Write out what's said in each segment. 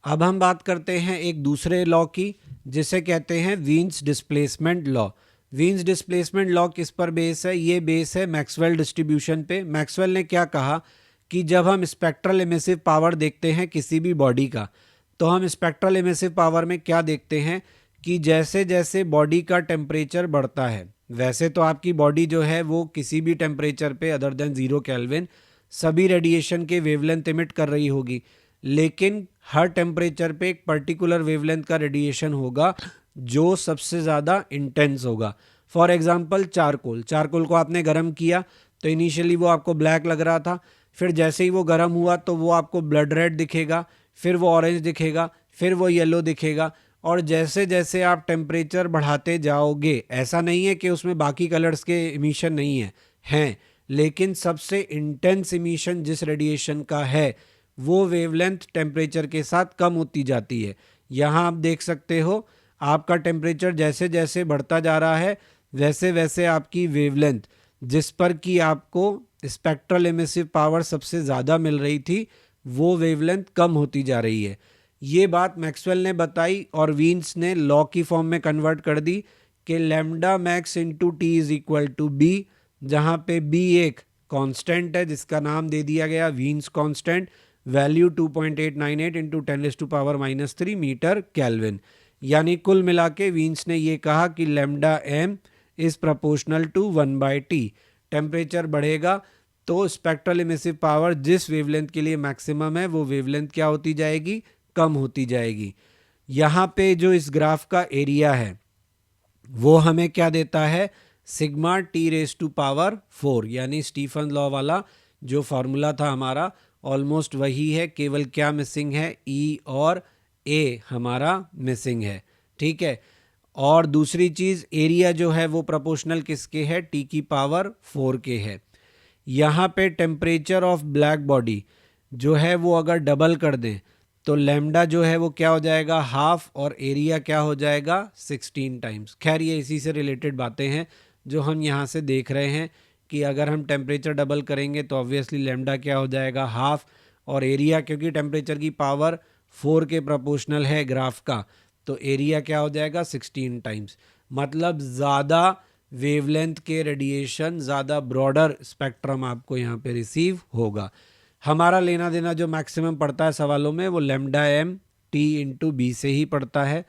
अब हम बात करते हैं एक दूसरे लॉ की, जिसे कहते हैं Wien's displacement law. Wien's displacement law किस पर बेस है? ये बेस है मैक्सवेल डिस्ट्रीब्यूशन पे। मैक्सवेल ने क्या कहा कि जब हम स्पेक्ट्रल एमिसिव पावर देखते हैं किसी भी बॉडी का, तो हम स्पेक्ट्रल एमिसिव पावर में क्या देखते हैं कि जैसे जैसे बॉडी का टेम्परेचर बढ़ता है, वैसे तो आपकी बॉडी जो है वो किसी भी टेम्परेचर पे अदर देन 0 केल्विन सभी रेडिएशन के वेवलेंथ इमिट कर रही होगी, लेकिन हर टेम्परेचर पे एक पर्टिकुलर वेवलेंथ का रेडिएशन होगा जो सबसे ज़्यादा इंटेंस होगा। फॉर एग्जांपल चारकोल को आपने गर्म किया तो इनिशियली वो आपको ब्लैक लग रहा था, फिर जैसे ही वो गर्म हुआ तो वो आपको ब्लड रेड दिखेगा, फिर वो ऑरेंज दिखेगा, फिर वो येलो दिखेगा। और जैसे जैसे आप टेम्परेचर बढ़ाते जाओगे, ऐसा नहीं है कि उसमें बाकी कलर्स के इमिशन नहीं है, हैं, लेकिन सबसे इंटेंस इमिशन जिस रेडिएशन का है वो वेवलेंथ टेम्परेचर के साथ कम होती जाती है। यहाँ आप देख सकते हो आपका टेम्परेचर जैसे जैसे बढ़ता जा रहा है वैसे वैसे आपकी वेवलेंथ जिस पर कि आपको स्पेक्ट्रल एमिसिव पावर सबसे ज़्यादा मिल रही थी वो वेवलेंथ कम होती जा रही है। ये बात मैक्सवेल ने बताई और वीन्स ने लॉ की फॉर्म में कन्वर्ट कर दी कि lambda max into T is equal to B, जहाँ पे बी एक कांस्टेंट है जिसका नाम दे दिया गया Wien's constant, value 2.898 into 10⁻³ metre kelvin. यानी कुल मिला के वीन्स ने ये कहा कि lambda M is proportional to 1/t। Temperature बढ़ेगा तो स्पेक्ट्रल एमिसिव पावर जिस वेवलेंथ के लिए मैक्सिमम है वो वेवलेंथ क्या होती जाएगी? कम होती जाएगी। यहाँ पे जो इस ग्राफ का एरिया है वो हमें क्या देता है? Sigma T raise to power 4, यानी स्टीफन लॉ वाला जो फॉर्मूला था हमारा ऑलमोस्ट वही है, केवल क्या मिसिंग है? ई और ए हमारा मिसिंग है। ठीक है। और दूसरी चीज़ एरिया जो है वो प्रोपोर्शनल किसके है? टी की पावर 4 के है। यहाँ पे टेम्परेचर ऑफ ब्लैक बॉडी जो है वो अगर डबल कर दें तो लैम्डा जो है वो क्या हो जाएगा? हाफ, और एरिया क्या हो जाएगा? 16 टाइम्स। खैर ये इसी से रिलेटेड बातें हैं जो हम यहाँ से देख रहे हैं कि अगर हम टेम्परेचर डबल करेंगे तो ऑब्वियसली लैम्डा क्या हो जाएगा? हाफ, और एरिया क्योंकि टेम्परेचर की पावर 4 के प्रोपोर्शनल है ग्राफ का, तो एरिया क्या हो जाएगा? 16 टाइम्स। मतलब ज़्यादा वेवलेंथ के रेडिएशन, ज़्यादा ब्रॉडर स्पेक्ट्रम आपको यहाँ पे रिसीव होगा। हमारा लेना देना जो मैक्सिमम पड़ता है सवालों में वो lambda M T into B से ही पड़ता है।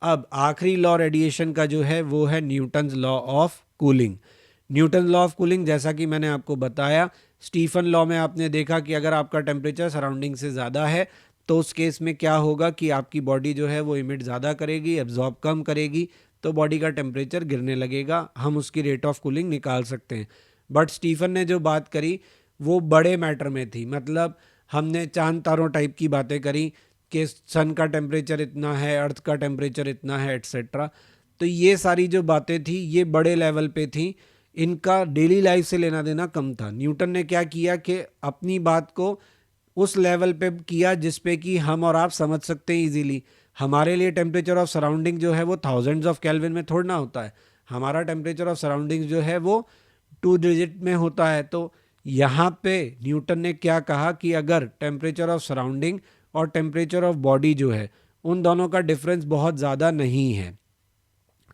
अब आखिरी लॉ रेडिएशन का जो है वो है Newton's law of cooling. Newton law of cooling जैसा कि मैंने आपको बताया, स्टीफन लॉ में आपने देखा कि अगर आपका टेम्परेचर सराउंडिंग से ज़्यादा है तो उस केस में क्या होगा कि आपकी बॉडी जो है वो इमिट ज़्यादा करेगी, एब्जॉर्ब कम करेगी, तो बॉडी का टेम्परेचर गिरने लगेगा। हम उसकी रेट ऑफ कूलिंग निकाल सकते हैं। बट स्टीफन ने जो बात करी वो बड़े मैटर में थी, मतलब हमने चांद तारों टाइप की बातें करी कि सन का टेम्परेचर इतना है, अर्थ का टेम्परेचर इतना है, एट्सेट्रा। तो ये सारी जो बातें थी ये बड़े लेवल पे थी, इनका डेली लाइफ से लेना देना कम था। न्यूटन ने क्या किया कि अपनी बात को उस लेवल पे किया जिस पे कि हम और आप समझ सकते हैं इजीली। हमारे लिए टेम्परेचर ऑफ सराउंडिंग जो है वो थाउजेंड्स ऑफ केल्विन में थोड़ा ना होता है, हमारा टेम्परेचर ऑफ सराउंडिंग जो है वो 2 डिजिट में होता है। तो यहाँ पे न्यूटन ने क्या कहा कि अगर टेम्परेचर ऑफ सराउंडिंग और टेम्परेचर ऑफ बॉडी जो है उन दोनों का डिफरेंस बहुत ज़्यादा नहीं है,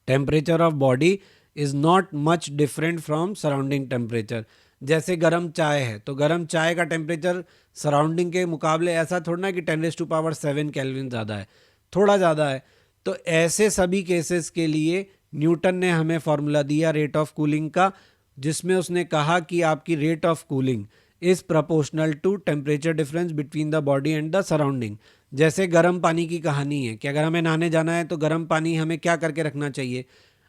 temperature of body is not much different from surrounding temperature. जैसे गर्म चाय है तो गर्म चाय का टेम्परेचर सराउंडिंग के मुकाबले ऐसा थोड़ा ना कि 10⁻⁷ केल्विन ज़्यादा है, थोड़ा ज़्यादा है। तो ऐसे सभी केसेस के लिए न्यूटन ने हमें फॉर्मूला दिया रेट ऑफ कूलिंग का, जिसमें उसने कहा कि आपकी rate of cooling is proportional to temperature difference between the body and the surrounding. जैसे गर्म पानी की कहानी है कि अगर हमें नहाने जाना है तो गर्म पानी हमें क्या करके रखना चाहिए?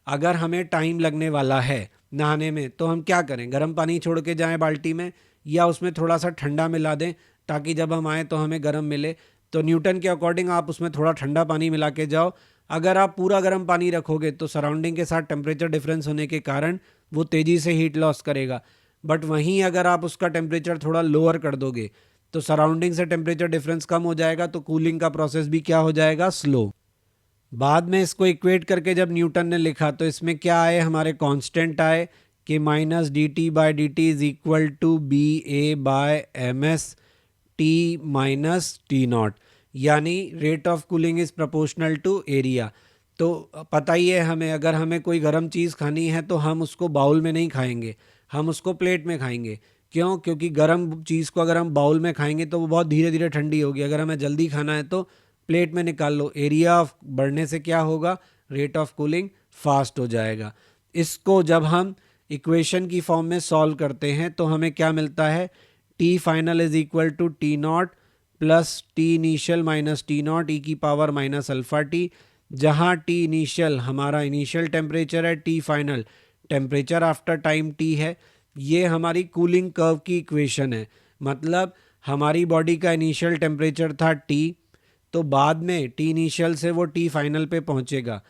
अगर हमें टाइम लगने वाला है नहाने में तो हम क्या करें? गर्म पानी छोड़ के जाएं बाल्टी में, या उसमें थोड़ा सा ठंडा मिला दें ताकि जब हम आए तो हमें गर्म मिले। तो न्यूटन के अकॉर्डिंग आप उसमें थोड़ा ठंडा पानी मिला के जाओ। अगर आप पूरा गर्म पानी रखोगे तो सराउंडिंग के साथ टेम्परेचर डिफरेंस होने के कारण वो तेज़ी से हीट लॉस करेगा। बट वहीं अगर आप उसका टेम्परेचर थोड़ा लोअर कर दोगे तो सराउंडिंग से टेम्परेचर डिफरेंस कम हो जाएगा, तो कूलिंग का प्रोसेस भी क्या हो जाएगा? स्लो। बाद में इसको इक्वेट करके जब न्यूटन ने लिखा तो इसमें क्या आए? हमारे कांस्टेंट आए कि minus D T by D T is equal to B A by M S T minus T naught. यानी rate of cooling is proportional to area. तो पता ही है हमें, अगर हमें कोई गर्म चीज़ खानी है तो हम उसको बाउल में नहीं खाएंगे, हम उसको प्लेट में खाएंगे। क्यों? क्योंकि गर्म चीज़ को अगर हम बाउल में खाएंगे तो वो बहुत धीरे धीरे ठंडी होगी। अगर हमें जल्दी खाना है तो प्लेट में निकाल लो। एरिया ऑफ बढ़ने से क्या होगा? रेट ऑफ कूलिंग फास्ट हो जाएगा। इसको जब हम इक्वेशन की फॉर्म में सॉल्व करते हैं तो हमें क्या मिलता है? T final is equal to T naught plus T initial minus T naught E की पावर माइनस अल्फा टी, जहाँ टी इनिशियल हमारा इनिशियल टेम्परेचर है, T final temperature after time T है। ये हमारी कूलिंग कर्व की इक्वेशन है। मतलब हमारी बॉडी का इनिशियल टेम्परेचर था टी, तो बाद में टी इनिशियल से वो टी फाइनल पे पहुंचेगा।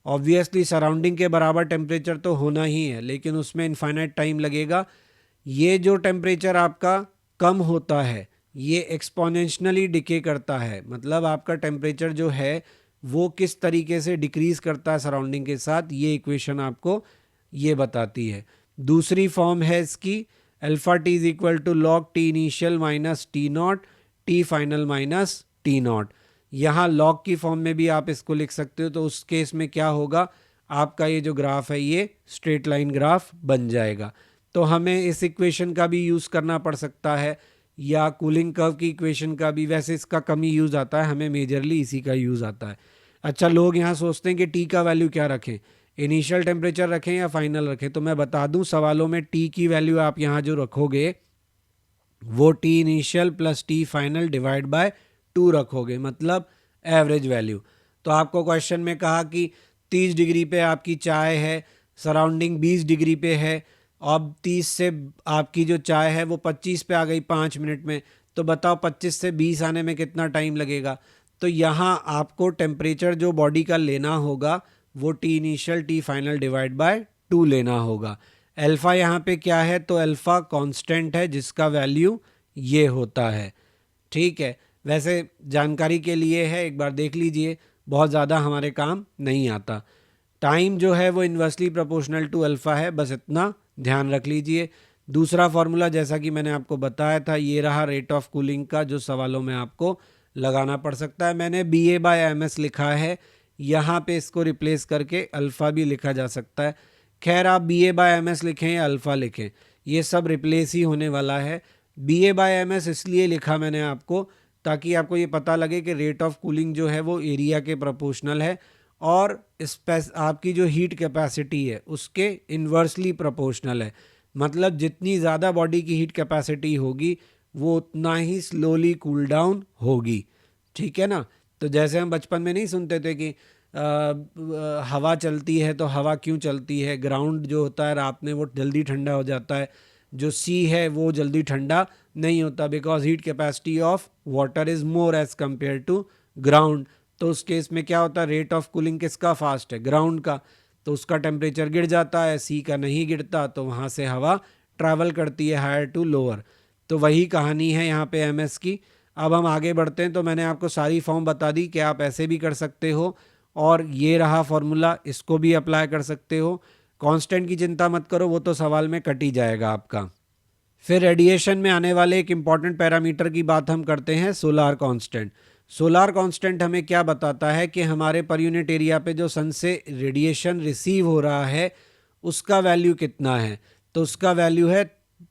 ऑब्वियसली सराउंडिंग के बराबर टेम्परेचर तो होना ही है, लेकिन उसमें इनफाइनाइट टाइम लगेगा। ये जो टेम्परेचर आपका कम होता है ये एक्सपोनेंशियली डिके करता है। मतलब आपका टेम्परेचर जो है वो किस तरीके से डिक्रीज करता है सराउंडिंग के साथ, ये इक्वेशन आपको ये बताती है। दूसरी फॉर्म है इसकी alpha T is equal to log T initial minus T not T final minus T not. यहाँ लॉग की फॉर्म में भी आप इसको लिख सकते हो। तो उस केस में क्या होगा? आपका ये जो ग्राफ है ये स्ट्रेट लाइन ग्राफ बन जाएगा। तो हमें इस इक्वेशन का भी यूज़ करना पड़ सकता है या कूलिंग कर्व की इक्वेशन का भी। वैसे इसका कम ही यूज़ आता है, हमें मेजरली इसी का यूज़ आता है। अच्छा, लोग यहाँ सोचते हैं कि टी का वैल्यू क्या रखें, इनिशियल टेम्परेचर रखें या फाइनल रखें। तो मैं बता दूं सवालों में टी की वैल्यू आप यहाँ जो रखोगे वो T initial plus T final divide by 2 रखोगे, मतलब एवरेज वैल्यू। तो आपको क्वेश्चन में कहा कि 30 डिग्री पे आपकी चाय है, सराउंडिंग 20 डिग्री पे है, अब 30 से आपकी जो चाय है वो 25 पे आ गई 5 मिनट में। तो बताओ 25 से 20 आने में कितना टाइम लगेगा? तो यहाँ आपको टेम्परेचर जो बॉडी का लेना होगा वो T initial T final divide by 2 लेना होगा। अल्फ़ा यहाँ पे क्या है? तो अल्फ़ा कांस्टेंट है जिसका वैल्यू ये होता है। ठीक है, वैसे जानकारी के लिए है, एक बार देख लीजिए, बहुत ज़्यादा हमारे काम नहीं आता। टाइम जो है वो इन्वर्सली प्रोपोर्शनल टू अल्फ़ा है, बस इतना ध्यान रख लीजिए। दूसरा फॉर्मूला जैसा कि मैंने आपको बताया था ये रहा रेट ऑफ कूलिंग का, जो सवालों में आपको लगाना पड़ सकता है। मैंने B A by M S लिखा है, यहाँ पे इसको रिप्लेस करके अल्फ़ा भी लिखा जा सकता है। खैर आप B A by M S लिखें या अल्फ़ा लिखें, ये सब रिप्लेस ही होने वाला है। B A by M S इसलिए लिखा मैंने आपको ताकि आपको ये पता लगे कि रेट ऑफ कूलिंग जो है वो एरिया के प्रोपोर्शनल है और आपकी जो हीट कैपेसिटी है उसके इन्वर्सली प्रोपोर्शनल है। मतलब जितनी ज़्यादा बॉडी की हीट कैपेसिटी होगी वो उतना ही स्लोली कूल डाउन होगी। ठीक है ना? तो जैसे हम बचपन में नहीं सुनते थे कि हवा चलती है तो हवा क्यों चलती है? ग्राउंड जो होता है रात में वो जल्दी ठंडा हो जाता है, जो सी है वो जल्दी ठंडा नहीं होता, because heat capacity of water is more as compare to ground. तो उस केस में क्या होता है? रेट ऑफ कूलिंग किसका फास्ट है? ग्राउंड का। तो उसका टेम्परेचर गिर जाता है, सी का नहीं गिरता, तो वहाँ से हवा ट्रैवल करती है हायर टू लोअर। तो वही कहानी है यहाँ पे एम एस की। अब हम आगे बढ़ते हैं। तो मैंने आपको सारी फॉर्म बता दी कि आप ऐसे भी कर सकते हो और ये रहा फॉर्मूला, इसको भी अप्लाई कर सकते हो। कांस्टेंट की चिंता मत करो, वो तो सवाल में कट ही जाएगा आपका। फिर रेडिएशन में आने वाले एक इम्पॉर्टेंट पैरामीटर की बात हम करते हैं, सोलार कांस्टेंट। सोलार कांस्टेंट हमें क्या बताता है कि हमारे पर यूनिट एरिया पे जो सन से रेडिएशन रिसीव हो रहा है उसका वैल्यू कितना है। तो उसका वैल्यू है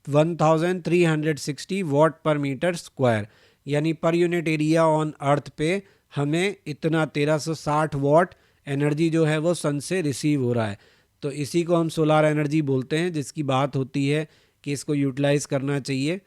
1360 वॉट पर मीटर स्क्वायर, यानी per unit area on earth पे हमें इतना 1360 वॉट एनर्जी जो है वो सन से रिसीव हो रहा है। तो इसी को हम सोलार एनर्जी बोलते हैं, जिसकी बात होती है कि इसको यूटिलाइज करना चाहिए।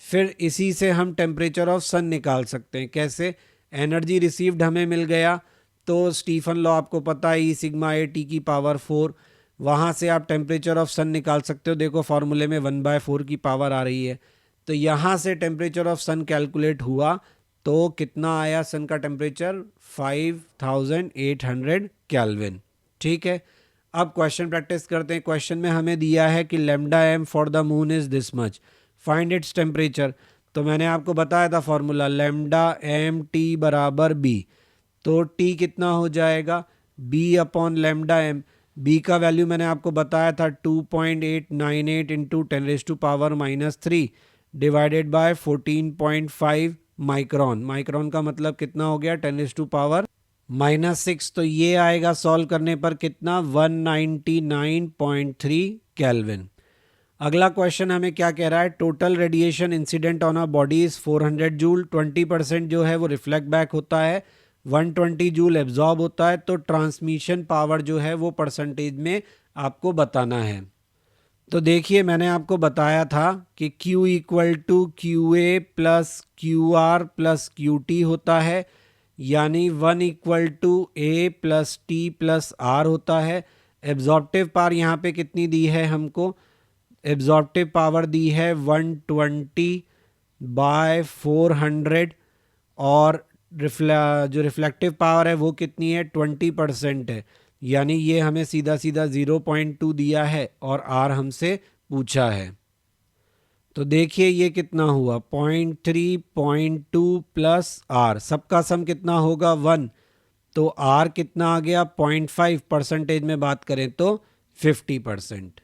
फिर इसी से हम टेम्परेचर ऑफ सन निकाल सकते हैं। कैसे? एनर्जी रिसीव्ड हमें मिल गया तो स्टीफन लॉ आपको पता है, ई सिग्मा ए टी की पावर 4, वहाँ से आप टेम्परेचर ऑफ सन निकाल सकते हो। देखो फॉर्मूले में 1/4 की पावर आ रही है। तो यहाँ से टेम्परेचर ऑफ सन कैलकुलेट हुआ तो कितना आया सन का टेम्परेचर? 5800 केल्विन। ठीक है, अब क्वेश्चन प्रैक्टिस करते हैं। क्वेश्चन में हमें दिया है कि lambda M for the moon is this much, find its temperature. तो मैंने आपको बताया था फॉर्मूला, लैम्डा एम टी बराबर बी। तो टी कितना हो जाएगा? B upon lambda M. B का वैल्यू मैंने आपको बताया था 2.898 into 10⁻³ -3 divided by 14.5 micron. Micron का मतलब कितना हो गया 10⁻⁻⁻⁶। तो ये आएगा सॉल्व करने पर कितना 199.3 केल्विन। अगला क्वेश्चन हमें क्या कह रहा है, total radiation incident on a body is 400 joule, 20% जो है वो रिफ्लेक्ट बैक होता है, 120 जूल एब्जॉर्ब होता है। तो ट्रांसमिशन पावर जो है वो परसेंटेज में आपको बताना है। तो देखिए मैंने आपको बताया था कि Q equal to QA plus QR plus QT होता है, यानी 1 equal to A plus T plus R होता है। एब्जॉर्प्टिव पावर यहाँ पे कितनी दी है हमको, एब्जॉर्प्टिव पावर दी है 120/400 और जो रिफ्लेक्टिव पावर है वो कितनी है 20% है, यानी ये हमें सीधा सीधा 0.2 दिया है और R हमसे पूछा है। तो देखिए ये कितना हुआ 0.3 0.2 प्लस R, सबका सम कितना होगा 1, तो R कितना आ गया 0.5, परसेंटेज में बात करें तो 50%।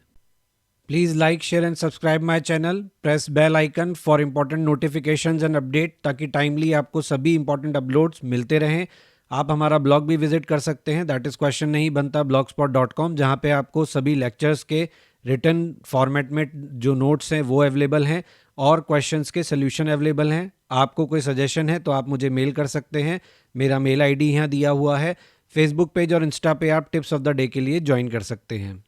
Please like share and subscribe my channel, press bell icon for important notifications and update, ताकि टाइमली आपको सभी इंपॉर्टेंट अपलोड्स मिलते रहें। आप हमारा ब्लॉग भी विजिट कर सकते हैं, दैट इज़ क्वेश्चन नहीं बनता blogspot.com, जहाँ पे आपको सभी लेक्चर्स के रिटन फॉर्मेट में जो नोट्स हैं वो अवेलेबल हैं और क्वेश्चंस के सोल्यूशन अवेलेबल हैं। आपको कोई सजेशन है तो आप मुझे मेल कर सकते हैं, मेरा मेल आईडी यहाँ दिया हुआ है। फेसबुक पेज और इंस्टा पे आप टिप्स ऑफ द डे के लिए ज्वाइन कर सकते हैं।